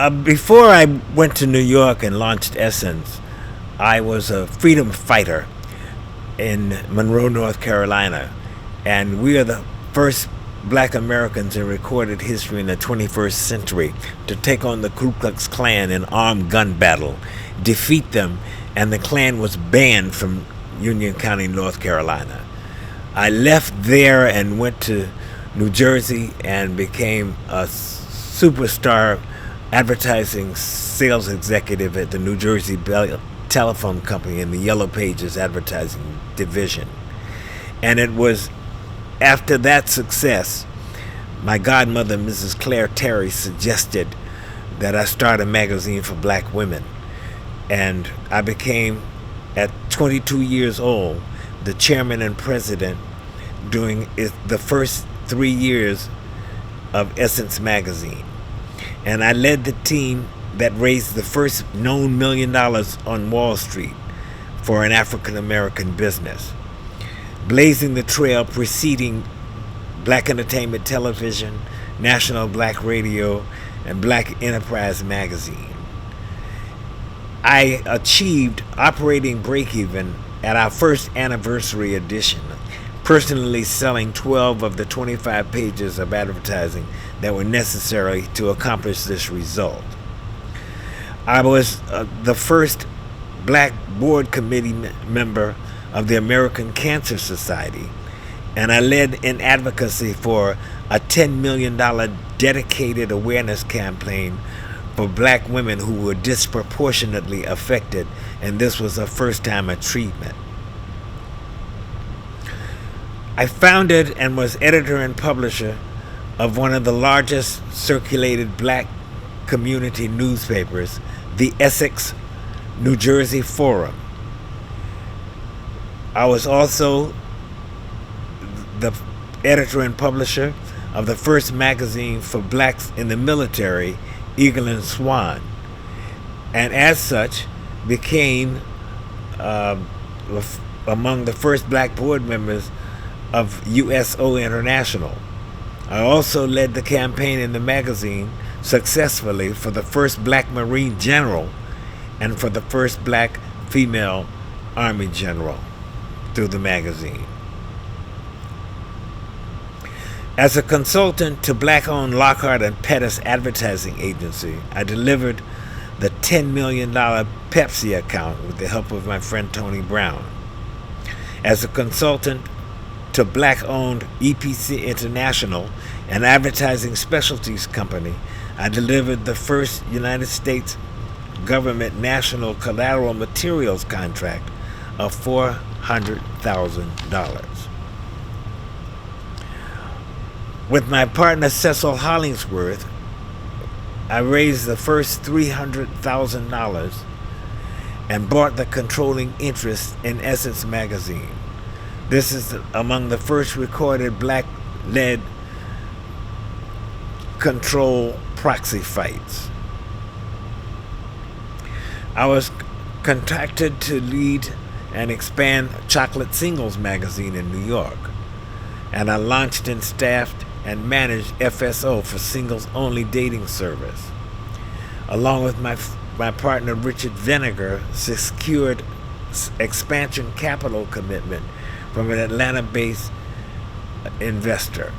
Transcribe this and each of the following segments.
Before I went to New York and launched Essence, I was a freedom fighter in Monroe, North Carolina, and we are the first black Americans in recorded history in the 21st century to take on the Ku Klux Klan in armed gun battle, defeat them, and the Klan was banned from Union County, North Carolina. I left there and went to New Jersey and became a superstar advertising sales executive at the New Jersey Telephone Company in the Yellow Pages advertising division. And it was after that success, my godmother, Mrs. Claire Terry, suggested that I start a magazine for black women. And I became, at 22 years old, the chairman and president during the first 3 years of Essence magazine. And I led the team that raised the first known $1 million on Wall Street for an African American business, blazing the trail preceding Black Entertainment Television, National Black Radio, and Black Enterprise Magazine. I achieved operating break-even at our first anniversary edition, personally selling 12 of the 25 pages of advertising that were necessary to accomplish this result. I was the first black board committee member of the American Cancer Society, and I led an advocacy for a $10 million dedicated awareness campaign for black women who were disproportionately affected, and this was a first time of treatment. I founded and was editor and publisher of one of the largest circulated black community newspapers, the Essex, New Jersey Forum. I was also the editor and publisher of the first magazine for blacks in the military, Eagle and Swan, and as such became among the first black board members of USO International. I also led the campaign in the magazine successfully for the first black Marine general and for the first black female Army general through the magazine. As a consultant to black-owned Lockhart and Pettis advertising agency, I delivered the $10 million Pepsi account with the help of my friend Tony Brown. As a consultant to black-owned EPC International, an advertising specialties company, I delivered the first United States government national collateral materials contract of $400,000. With my partner Cecil Hollingsworth, I raised the first $300,000 and bought the controlling interest in Essence magazine. This is among the first recorded black-led control proxy fights. I was contracted to lead and expand Chocolate Singles magazine in New York, and I launched and staffed and managed FSO for singles-only dating service. Along with my partner Richard Vinegar, secured expansion capital commitment from an Atlanta-based investor.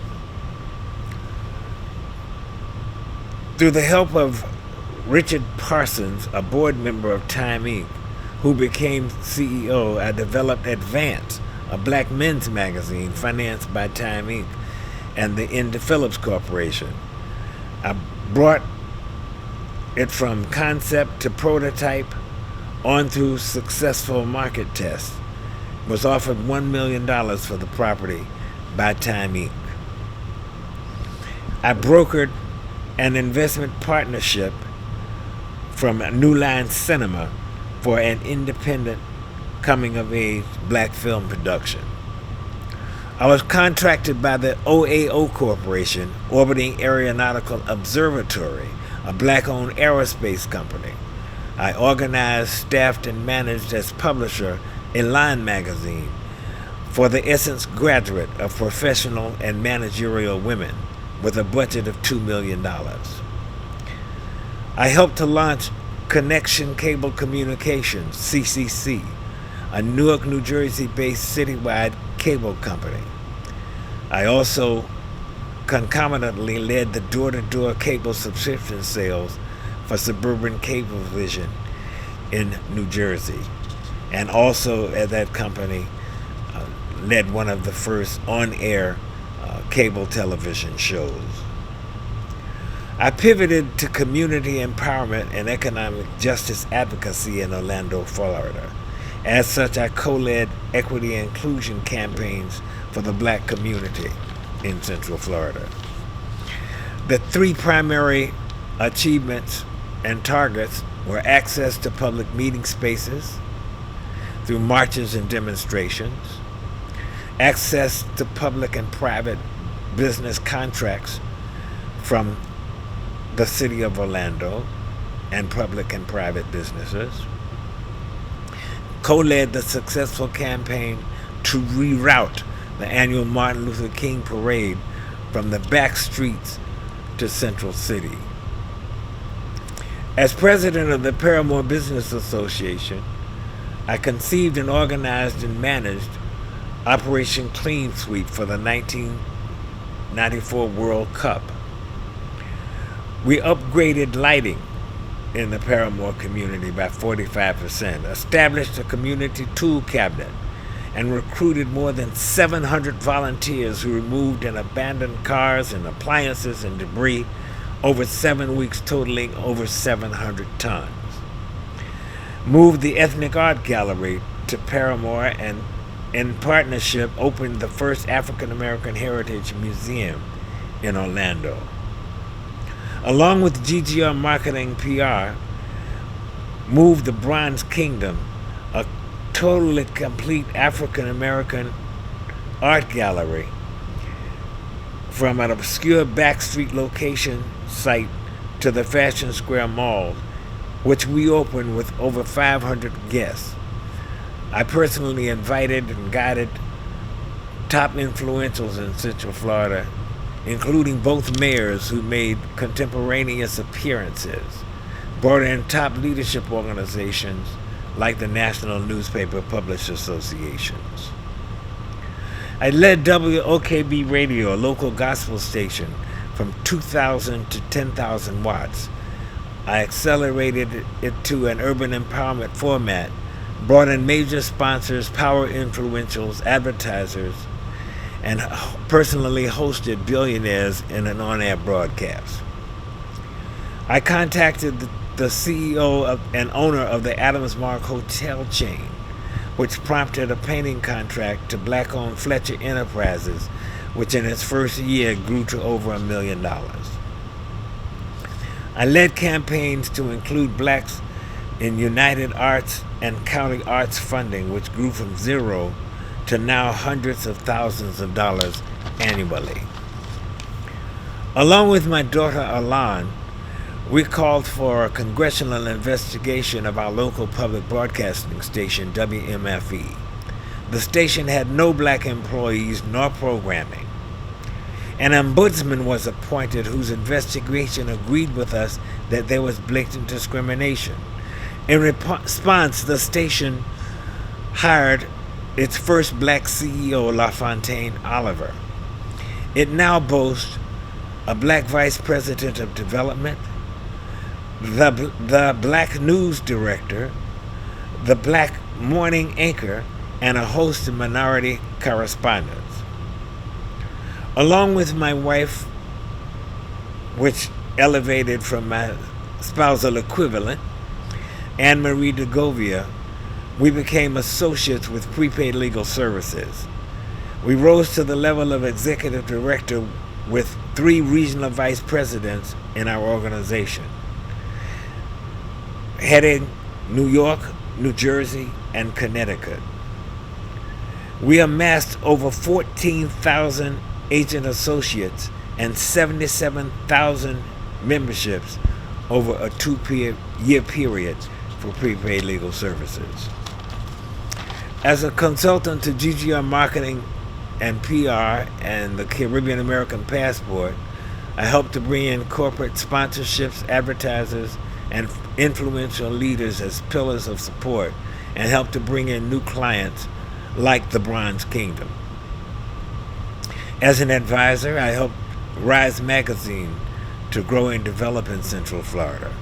Through the help of Richard Parsons, a board member of Time Inc., who became CEO, I developed Advance, a black men's magazine financed by Time Inc. and the Indy Phillips Corporation. I brought it from concept to prototype on through successful market tests. Was offered $1 million for the property by Time Inc. I brokered an investment partnership from New Line Cinema for an independent coming-of-age black film production. I was contracted by the OAO Corporation, Orbiting Aeronautical Observatory, a black-owned aerospace company. I organized, staffed, and managed as publisher Elan magazine for the Essence graduate of professional and managerial women with a budget of $2 million. I helped to launch Connection Cable Communications, CCC, a Newark, New Jersey-based citywide cable company. I also concomitantly led the door-to-door cable subscription sales for Suburban Cablevision in New Jersey, and also at that company led one of the first on-air cable television shows. I pivoted to community empowerment and economic justice advocacy in Orlando, Florida. As such, I co-led equity and inclusion campaigns for the black community in Central Florida. The three primary achievements and targets were access to public meeting spaces through marches and demonstrations, access to public and private business contracts from the city of Orlando and public and private businesses, co-led the successful campaign to reroute the annual Martin Luther King parade from the back streets to Central City. As president of the Paramore Business Association, I conceived and organized and managed Operation Clean Sweep for the 1994 World Cup. We upgraded lighting in the Paramore community by 45%, established a community tool cabinet, and recruited more than 700 volunteers who removed and abandoned cars and appliances and debris over 7 weeks, totaling over 700 tons. Moved the Ethnic Art Gallery to Paramore and, in partnership, opened the first African American Heritage Museum in Orlando. Along with GGR Marketing PR, moved the Bronze Kingdom, a totally complete African American art gallery, from an obscure backstreet location site to the Fashion Square Mall, which we opened with over 500 guests. I personally invited and guided top influentials in Central Florida, including both mayors who made contemporaneous appearances, brought in top leadership organizations like the National Newspaper Publishers Associations. I led WOKB Radio, a local gospel station, from 2,000 to 10,000 watts. I accelerated it to an urban empowerment format, brought in major sponsors, power influentials, advertisers, and personally hosted billionaires in an on-air broadcast. I contacted the CEO and owner of the Adams Mark Hotel chain, which prompted a painting contract to black-owned Fletcher Enterprises, which in its first year grew to over $1 million. I led campaigns to include blacks in United Arts and County Arts funding, which grew from zero to now hundreds of thousands of dollars annually. Along with my daughter Alan, we called for a congressional investigation of our local public broadcasting station, WMFE. The station had no black employees nor programming. An ombudsman was appointed whose investigation agreed with us that there was blatant discrimination. In response, the station hired its first black CEO, LaFontaine Oliver. It now boasts a black vice president of development, the black news director, the black morning anchor, and a host of minority correspondents. Along with my wife, which elevated from my spousal equivalent, Anne Marie DeGovia, we became associates with Prepaid Legal Services. We rose to the level of executive director with 3 regional vice presidents in our organization, heading New York, New Jersey, and Connecticut. We amassed over 14,000 agent associates and 77,000 memberships over a 2-year period for Prepaid Legal Services. As a consultant to GGR Marketing and PR and the Caribbean American Passport, I helped to bring in corporate sponsorships, advertisers, and influential leaders as pillars of support and helped to bring in new clients like the Bronze Kingdom. As an advisor, I helped Rise Magazine to grow and develop in Central Florida.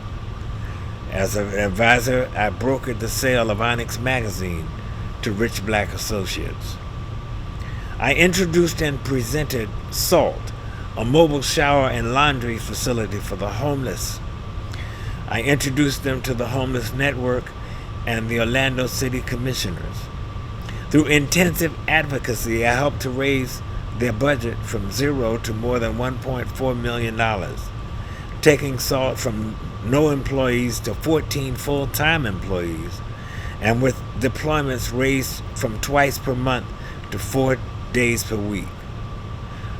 As an advisor, I brokered the sale of Onyx Magazine to Rich Black Associates. I introduced and presented SALT, a mobile shower and laundry facility for the homeless. I introduced them to the Homeless Network and the Orlando City Commissioners. Through intensive advocacy, I helped to raise their budget from zero to more than $1.4 million, taking SALT from no employees to 14 full-time employees, and with deployments raised from twice per month to 4 days per week.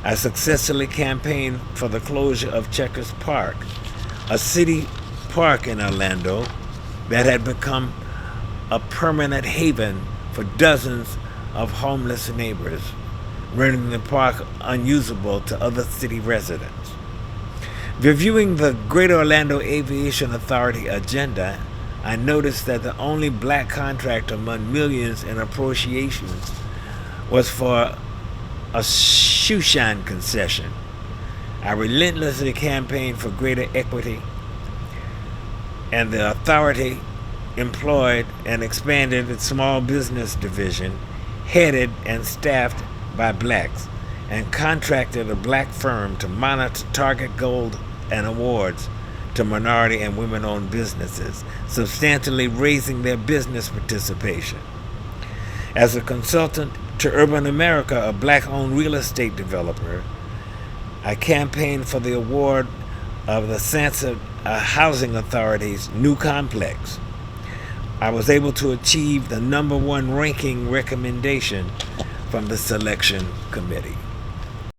I successfully campaigned for the closure of Checkers Park, a city park in Orlando that had become a permanent haven for dozens of homeless neighbors, rendering the park unusable to other city residents. Reviewing the Greater Orlando Aviation Authority agenda, I noticed that the only black contract among millions in appropriations was for a shoeshine concession. I relentlessly campaigned for greater equity, and the authority employed and expanded its small business division, headed and staffed by blacks, and contracted a black firm to monitor target goals and awards to minority and women-owned businesses, substantially raising their business participation. As a consultant to Urban America, a black-owned real estate developer, I campaigned for the award of the Sansa Housing Authority's new complex. I was able to achieve the #1 ranking recommendation from the selection committee.